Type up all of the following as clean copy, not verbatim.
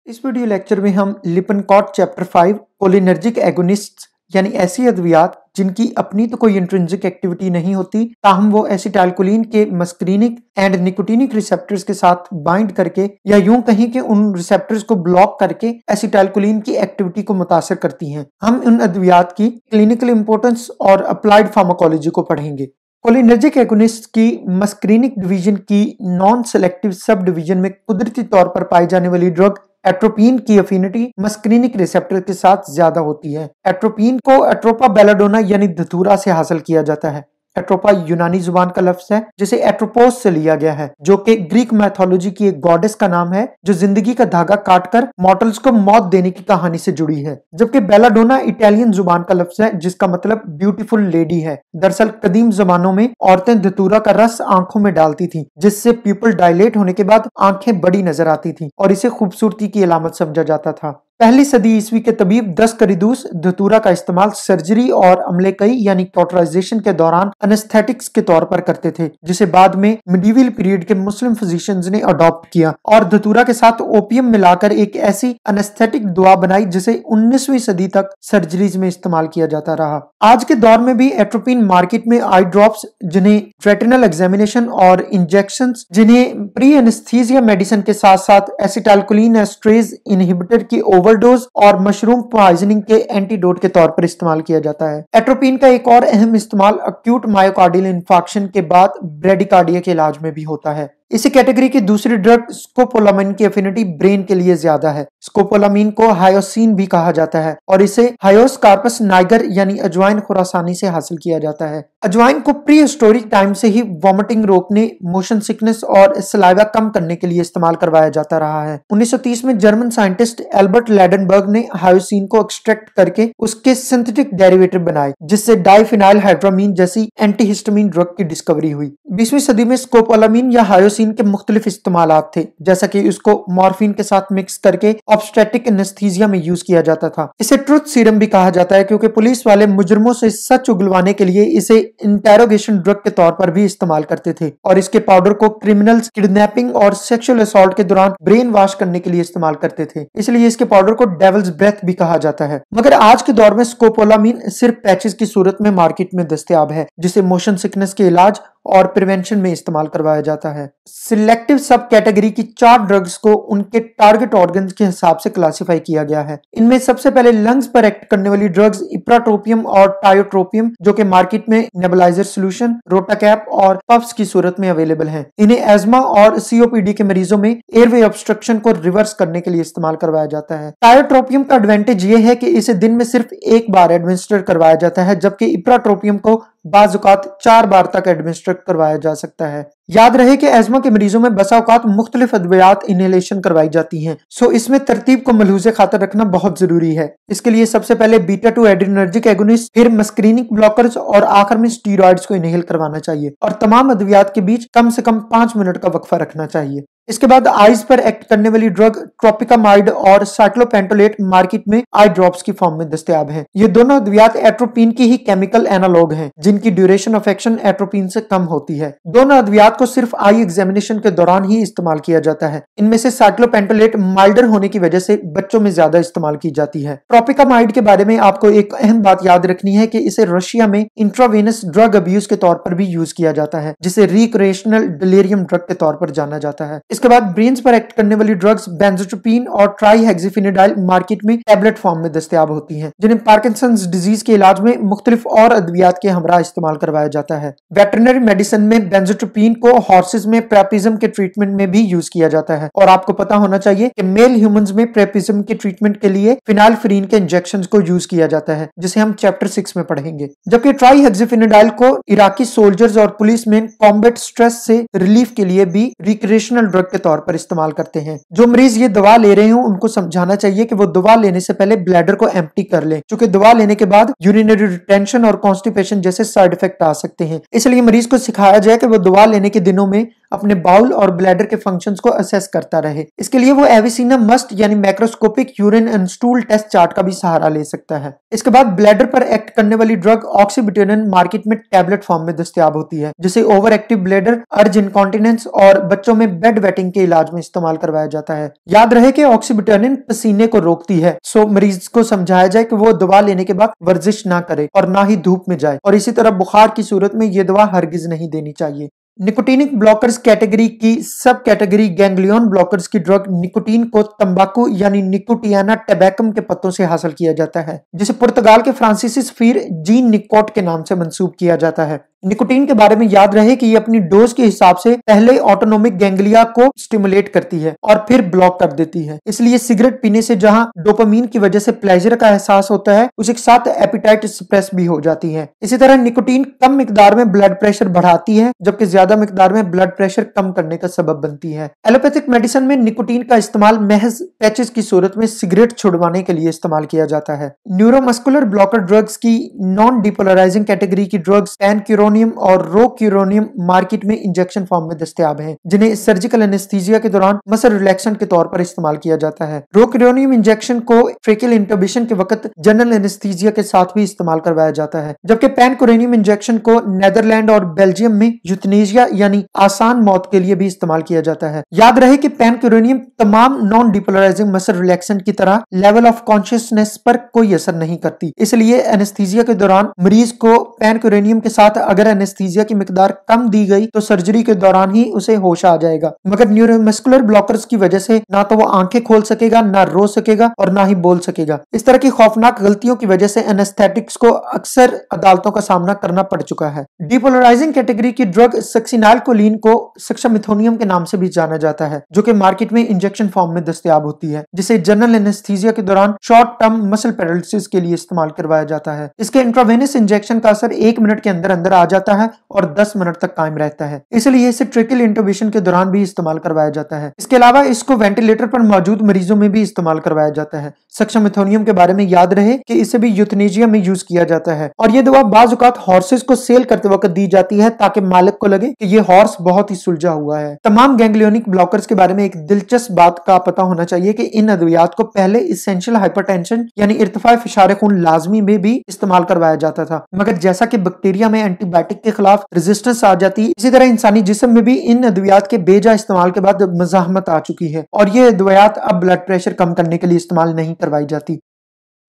इस video lecture में हम लिपनकॉट चैप्टर 5 कोलिनर्जिक एगोनिस्ट्स यानी ऐसी अद्वियात जिनकी अपनी तो कोई इंट्रिंसिक एक्टिविटी नहीं होती ताहम वो एसिटाइलकोलिन के मस्क्रीनिक एंड निकोटिनिक रिसेप्टर्स के साथ बाइंड करके या यूं कहीं कि उन रिसेप्टर्स को ब्लॉक करके एसिटाइलकोलिन की एक्टिविटी को मुतासर करती हैं। हम उन अद्वियात की क्लिनिकल इंपॉर्टेंस और अप्लाइड फार्माकोलॉजी को पढ़ेंगे। कोलिनर्जिक एगोनिस्ट की मस्क्रीनिक डिवीजन की नॉन सेलेक्टिव सब डिवीजन में कुदरती तौर पर पाई जाने वाली ड्रग एट्रोपिन की अफिनिटी मस्क्रीनिक रिसेप्टर के साथ ज्यादा होती है। एट्रोपिन को एट्रोपा बेलाडोना यानी धतूरा से हासिल किया जाता है। एट्रोपा यूनानी जुबान का लफ्ज है जिसे एट्रोपोस से लिया गया है, जो कि ग्रीक मैथोलॉजी की एक गॉडेस का नाम है जो जिंदगी का धागा काटकर मॉर्टल्स को मौत देने की कहानी से जुड़ी है। जबकि बेलाडोना इटालियन जुबान का लफ्ज है जिसका मतलब ब्यूटीफुल लेडी है। दरअसल कदीम जमानों में औरतें धतूरा का रस आंखों में डालती थी जिससे प्यूपल डायलेट होने के बाद आंखें बड़ी नजर आती थी और इसे खूबसूरती की अलामत समझा जाता था। पहली सदी ईस्वी के तबीब दस्तकरीदूस धतूरा का इस्तेमाल सर्जरी और अमले कई यानी कॉटराइजेशन के दौरान एनेस्थेटिक्स के तौर पर करते थे, जिसे बाद में मिडीवल पीरियड के मुस्लिम फिजिशियंस ने अडॉप्ट किया और धतूरा के साथ ओपियम मिलाकर एक ऐसी एनेस्थेटिक दवा बनाई जिसे 19वीं सदी तक सर्जरीज में इस्तेमाल किया जाता रहा। आज के दौर में भी एट्रोपिन मार्केट में आई ड्रॉप्स जिन्हें रेटिनल एग्जामिनेशन और इंजेक्शंस जिन्हें प्री एनेस्थीसिया मेडिसिन के साथ साथ एसिटाइलकोलिन एस्ट्रेज इनहिबिटर की ओवरडोज और मशरूम पॉइजनिंग के एंटीडोट के तौर पर इस्तेमाल किया जाता है। एट्रोपिन का एक और अहम इस्तेमाल एक्यूट मायोकार्डियल इंफार्क्शन के बाद ब्रेडिकार्डिया के इलाज में भी होता है। इसी कैटेगरी की दूसरी ड्रग स्कोपोलामिन की एफिनिटी ब्रेन के लिए ज्यादा है। स्कोपोलामिन को हायोसिन भी कहा जाता है और इसे हायोस कार्पस नाइगर यानी अजवाइन खुरासानी से हासिल किया जाता है। अजवाइन को प्री हिस्टोरिक टाइम से ही वॉमिटिंग रोकने, मोशन सिकनेस और सलाइवा कम करने के लिए इस्तेमाल करवाया जाता रहा है। 1930 में जर्मन साइंटिस्ट एल्बर्ट लैडनबर्ग ने हायोसिन को एक्सट्रैक्ट करके उसके सिंथेटिक डेरिवेटिव बनाए जिससे डाइफिनाइल हाइड्रामीन जैसी एंटीहिस्टामिन ड्रग की डिस्कवरी हुई। 20वीं सदी में स्कोपोलामिन या हायोसिन के मुख्तलिफ इस्तेमालात थे, जैसा कि इसको मॉर्फिन के साथ मिक्स करके ऑब्स्टेटिक एनेस्थीसिया में यूज किया जाता था। इसे ट्रुथ सीरम भी कहा जाता है क्योंकि पुलिस वाले मुजरिमों से सच उगलवाने के लिए इसे इंटेरोगेशन ड्रग के तौर पर भी इस्तेमाल करते थे और इसके पाउडर को क्रिमिनल्स किडनैपिंग और सेक्सुअल असॉल्ट के दौरान ब्रेन वॉश करने के लिए इस्तेमाल करते थे, इसलिए इसके पाउडर को डेविल्स ब्रेथ भी कहा जाता है। मगर आज के दौर में स्कोपोलामिन सिर्फ पैचेस की सूरत में मार्केट में दस्तयाब है जिसे मोशन सिकनेस के इलाज और प्रिवेंशन में इस्तेमाल करवाया जाता है। सिलेक्टिव सब कैटेगरी की 4 ड्रग्स को उनके टारगेट ऑर्गन्स के हिसाब से क्लासिफाई किया गया है। इनमें सबसे पहले लंग्स पर एक्ट करने वाली ड्रग्स इप्राट्रोपियम और टायोट्रोपियम जो कि मार्केट में नेबुलाइजर सोल्यूशन, रोटाकैप और पफ्स की सूरत में अवेलेबल हैं। इन्हें एज्मा और सीओपीडी के मरीजों में एयरवे ऑब्स्ट्रक्शन को रिवर्स करने के लिए इस्तेमाल करवाया जाता है। टायोट्रोपियम का एडवांटेज ये है कि इसे दिन में सिर्फ एक बार एडमिनिस्टर करवाया जाता है, जबकि इप्राट्रोपियम को बाज़-औक़ात 4 बार तक एडमिनिस्टर करवाया जा सकता है। याद रहे कि एज़मा के मरीजों में बसा औकात मुख्तलिफ अद्वियात इनहेलेशन करवाई जाती हैं, सो इसमें तरतीब को मलहूज़े खातर रखना बहुत जरूरी है। इसके लिए सबसे पहले बीटा 2 एड्रिनर्जिक एगोनिस्ट, फिर मस्क्रीनिक ब्लॉकर्स और आखिर में स्टीरॉइड्स को इनहेल करवाना चाहिए और तमाम अद्वियात के बीच कम से कम 5 मिनट का वक्फा रखना चाहिए। इसके बाद आइज पर एक्ट करने वाली ड्रग ट्रोपिकामाइड और साइक्लोपेंटोलेट मार्केट में आई ड्रॉप्स की फॉर्म में दस्तयाब हैं। ये दोनों अद्वियात एट्रोपिन की ही केमिकल एनालॉग हैं जिनकी ड्यूरेशन ऑफ एक्शन एट्रोपिन से कम होती है। दोनों अद्वियात को सिर्फ आई एग्जामिनेशन के दौरान ही इस्तेमाल किया जाता है। इनमें से साइक्लोपेंटोलेट माइल्डर होने की वजह से बच्चों में ज्यादा इस्तेमाल की जाती है। ट्रोपिकामाइड के बारे में आपको एक अहम बात याद रखनी है कि इसे रशिया में इंट्रावेनस ड्रग अब्यूज के तौर पर भी यूज किया जाता है, जिसे रिक्रिएशनल डिलीरियम ड्रग के तौर पर जाना जाता है। इसके बाद ब्रेन्स पर एक्ट करने वाली ड्रग्स बेंजोट्रोपिन और ट्राईहेक्साफेनिडाइल मार्केट में टैबलेट फॉर्म में दस्तयाब होती हैं, जिन्हें पार्किंसंस डिजीज के इलाज में मुख्तलिफ और अद्वियात के हमरा इस्तेमाल करवाया जाता है। वेटरनरी मेडिसिन में बेंजोट्रोपिन को हॉर्सेस में प्रेपिज्म के ट्रीटमेंट में भी यूज किया जाता है और आपको पता होना चाहिए कि मेल ह्यूमंस में प्रेपिज्म के ट्रीटमेंट के लिए फिनाइलफ्रीन के इंजेक्शंस को यूज किया जाता है, जिसे हम चैप्टर 6 में पढ़ेंगे। जबकि ट्राईहेक्साफेनिडाइल को इराकी सोल्जर्स और पुलिसमैन कॉम्बैट स्ट्रेस से रिलीफ के लिए भी रिक्रिएशनल ड्रग के तौर पर इस्तेमाल करते हैं। जो मरीज ये दवा ले रहे हो उनको समझाना चाहिए कि वो दवा लेने से पहले ब्लैडर को एम्प्टी कर लें, क्योंकि दवा लेने के बाद यूरिनरी रिटेंशन और कॉन्स्टिपेशन जैसे साइड इफेक्ट आ सकते हैं। इसलिए मरीज को सिखाया जाए कि वो दवा लेने के दिनों में अपने बाउल और ब्लैडर के फंक्शंस को असेस करता रहे। इसके लिए वो एविसिना मस्ट यानी macroscopic urine and stool test chart का भी सहारा ले सकता है। इसके बाद ब्लैडर पर एक्ट करने वाली ड्रग ऑक्सीब्यूटेनॉन मार्केट में टैबलेट फॉर्म में दस्तयाब होती है, जिसे ओवर एक्टिव ब्लैडर, अर्ज इनकॉन्टिनेंस और बच्चों में बेड वेटिंग के इलाज में इस्तेमाल करवाया जाता है। याद रहे कि ऑक्सीब्यूटेनॉन पसीने को रोकती है, सो मरीज को समझाया जाए कि वो दवा लेने के बाद वर्जिश ना करे और ना ही धूप में जाए, और इसी तरह बुखार की सूरत में ये दवा हरगिज नहीं देनी चाहिए। निकोटिनिक ब्लॉकर्स कैटेगरी की सब कैटेगरी गैंग्लियन ब्लॉकर्स की ड्रग निकोटीन को तंबाकू यानी निकोटियाना टबैकम के पत्तों से हासिल किया जाता है, जिसे पुर्तगाल के फ्रांसीसी सफीर जीन निकोट के नाम से मंसूब किया जाता है। निकोटीन के बारे में याद रहे कि ये अपनी डोज के हिसाब से पहले ऑटोनोमिक गैंग्लिया को स्टिमुलेट करती है और फिर ब्लॉक कर देती है। इसलिए सिगरेट पीने से जहां डोपामीन की वजह से प्लेजर का एहसास होता है, उसी के साथ एपिटाइट सप्रेस भी हो जाती है। इसी तरह निकोटीन कम मिकदार में ब्लड प्रेशर बढ़ाती है, जबकि ज्यादा मिकदार में ब्लड प्रेशर कम करने का सबब बनती है। एलोपैथिक मेडिसिन में निकोटीन का इस्तेमाल महज पैचेस की सूरत में सिगरेट छुड़वाने के लिए इस्तेमाल किया जाता है। न्यूरोमस्कुलर ब्लॉकर ड्रग्स की नॉन डिपोलराइजिंग कैटेगरी की ड्रग्स पैनक्यूरोनियम और रोक्यूरोनियम मार्केट में इंजेक्शन फॉर्म में दस्तयाब हैं, जिन्हें सर्जिकल एनेस्थीसिया के दौरान मसल रिलैक्सेंट के तौर पर इस्तेमाल किया जाता है। रोक्यूरोनियम इंजेक्शन को ट्रेकियल इंटुबेशन के वक्त जनरल एनेस्थीसिया के साथ भी इस्तेमाल करवाया जाता है, जबकि पैनक्यूरोनियम इंजेक्शन को नीदरलैंड और बेल्जियम में यूथनेसिया यानी आसान मौत के लिए भी इस्तेमाल किया जाता है। याद रहे कि पैनक्यूरोनियम तमाम नॉन डिपोलराइजिंग मसल रिलैक्सेंट की तरह लेवल ऑफ कॉन्शियसनेस पर कोई असर नहीं करती, इसलिए एनेस्थीसिया के दौरान मरीज को पैनक्यूरोनियम के साथ अगर एनेस्थीसिया की मिकदार कम दी गई तो सर्जरी के दौरान ही उसे होश आ जाएगा, मगर न्यूरोमस्कुलर ब्लॉकर्स की वजह से ना तो वो आंखें खोल सकेगा, ना रो सकेगा और ना ही बोल सकेगा। इस तरह की खौफनाक गलतियों की वजह से एनेस्थेटिक्स को अक्सर अदालतों का सामना करना पड़ चुका है। डिपोलराइजिंग कैटेगरी की ड्रग सक्सिनालकोलिन को सक्सामिथोनियम के नाम से भी जाना जाता है, जो कि मार्केट में इंजेक्शन फॉर्म में दस्तयाब होती है, जिसे जनरल एनेस्थीसिया के दौरान शॉर्ट टर्म मसल पैरालिसिस के लिए इस्तेमाल करवाया जाता है। इसके इंट्रावेनस इंजेक्शन का असर 1 मिनट के अंदर अंदर आ जाता है और 10 मिनट तक कायम रहता है, इसलिए इसे ट्रेकियल इंटुबेशन के दौरान भी इस्तेमाल करवाया जाता है। इसके अलावा इसको वेंटिलेटर पर मौजूद मरीजों में भी इस्तेमाल करवाया जाता है। सक्सामिथोनियम के बारे में याद रहे कि इसे भी यूथनेसिया में यूज किया जाता है, और ये दवा बाज़ औक़ात हॉर्सेस को सेल करते वक्त दी जाती है ताकि मालिक को लगे कि ये हॉर्स बहुत ही सुलझा हुआ है। तमाम गैंग्लियोनिक ब्लॉकर्स के बारे में एक दिलचस्प बात का पता होना चाहिए कि इन अद्वियात को पहले इसेंशियल हाइपरटेंशन यानी इर्तिफाई फिशार खून लाजमी में भी इस्तेमाल करवाया जाता था, मगर जैसा कि बैक्टीरिया में एंटीबायोटिक के खिलाफ रेजिस्टेंस आ जाती है, इसी तरह इंसानी जिस्म में भी इन अद्वियात के बेजा इस्तेमाल के बाद मज़ाहमत आ चुकी है और ये अद्वियात अब ब्लड प्रेशर कम करने के लिए इस्तेमाल नहीं करवाई जाती।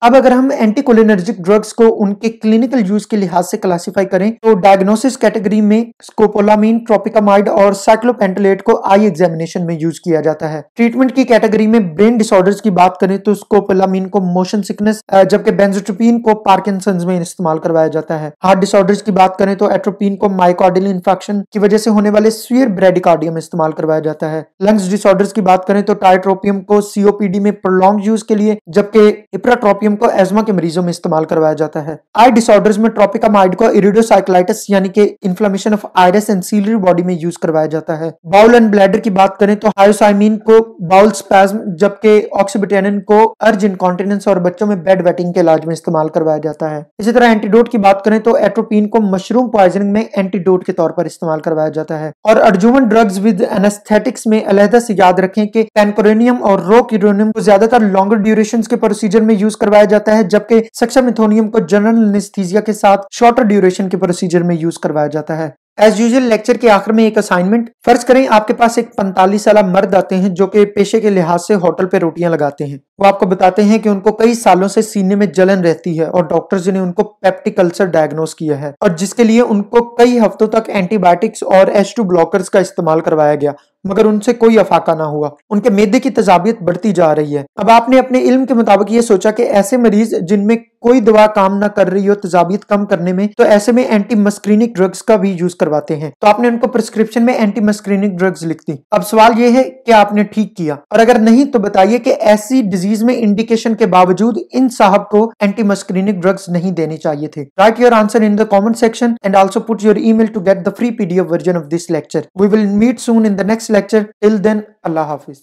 अब अगर हम एंटीकोलिनर्जिक ड्रग्स को उनके क्लिनिकल यूज के लिहाज से क्लासिफाई करें तो डायग्नोसिस कैटेगरी में स्कोपोलामीन, ट्रोपिकामाइड और साइक्लोपेंटलेट को आई एग्जामिनेशन में यूज किया जाता है। ट्रीटमेंट की कैटेगरी में ब्रेन डिसऑर्डर्स की बात करें तो स्कोपोलामीन को मोशन सिकनेस, जबकि बेंजोट्रोपिन को पार्किंसंस में इस्तेमाल करवाया जाता है। हार्ट डिसऑर्डर्स की बात करें तो एट्रोपिन को मायोकार्डियल इंफेक्शन की वजह से होने वाले स्फीयर ब्रेडिकार्डियम इस्तेमाल करवाया जाता है। लंग्स डिसऑर्डर्स की बात करें तो टाइट्रोपियम को सीओपीडी में प्रोलॉन्ग यूज के लिए, जबकि इप्राट्रोपियम को एस्मा के मरीजों में इस्तेमाल करवाया जाता है। आई डिसऑर्डर्स में ट्रोपिकामाइड को इरिडोसाइक्लाइटिस यानी कि inflammation of iris and ciliary body में यूज करवाया जाता है। बाउल एंड ब्लैडर की बात करें तो हायोसाइमिन को बाउल स्पैज्म, जबकि ऑक्सीब्यूटेनॉन को अर्ज इनकॉन्टिनेंस और बच्चों में बेड वेटिंग के इलाज में इस्तेमाल करवाया जाता है। इसी तरह एंटीडोट की बात करें तो एट्रोपिन को मशरूम पॉइजनिंग में एंटीडोट के तौर पर इस्तेमाल करवाया जाता है। और अर्जुमन ड्रग्स विद एनेस्थेटिक्स में अलहदा से याद रखें कि पैनकोरेनियम और रोक्यूरोनियम को ज्यादातर लॉन्गर ड्यूरेशन के प्रोसीजर में यूज करवाया जाता है, जबकि सक्सामिथोनियम को जनरल एनेस्थीसिया के साथ शॉर्टर ड्यूरेशन के प्रोसीजर में यूज करवाया जाता है। एज यूजुअल लेक्चर के आखिर में एक असाइनमेंट, फर्ज करें आपके पास एक 45 साल मर्द आते हैं जो कि पेशे के लिहाज से होटल पे रोटियां लगाते हैं। वो आपको बताते हैं कि उनको कई सालों से सीने में जलन रहती है और डॉक्टर्स ने उनको पेप्टिक अल्सर डायग्नोस किया है, और जिसके लिए उनको कई हफ्तों तक एंटीबायोटिक्स और H2 ब्लॉकर्स का इस्तेमाल करवाया गया, मगर उनसे कोई अफाका ना हुआ। उनके मैदे की तेजाबियत बढ़ती जा रही है। अब आपने अपने इल्म के मुताबिक ये सोचा कि ऐसे मरीज जिनमें कोई दवा काम ना कर रही हो तेजाबियत कम करने में, तो ऐसे में एंटी मस्क्रीनिक ड्रग्स का भी यूज करवाते हैं। तो आपने उनको प्रिस्क्रिप्शन में एंटी मस्क्रीनिक ड्रग्स लिख दी। अब सवाल ये है कि आपने ठीक किया, और अगर नहीं तो बताइए कि ऐसी डिजीज में इंडिकेशन के बावजूद इन साहब को एंटी मस्क्रीनिक ड्रग्स नहीं देने चाहिए थे। Write your answer in the comment section and also put your email to get the free PDF version of this lecture. We will meet soon in the next lecture. Till then, Allah Hafiz.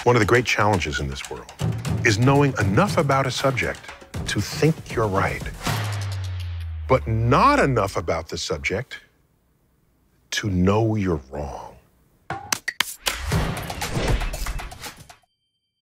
One of the great challenges in this world is knowing enough about a subject to think you're right, but not enough about the subject to know you're wrong.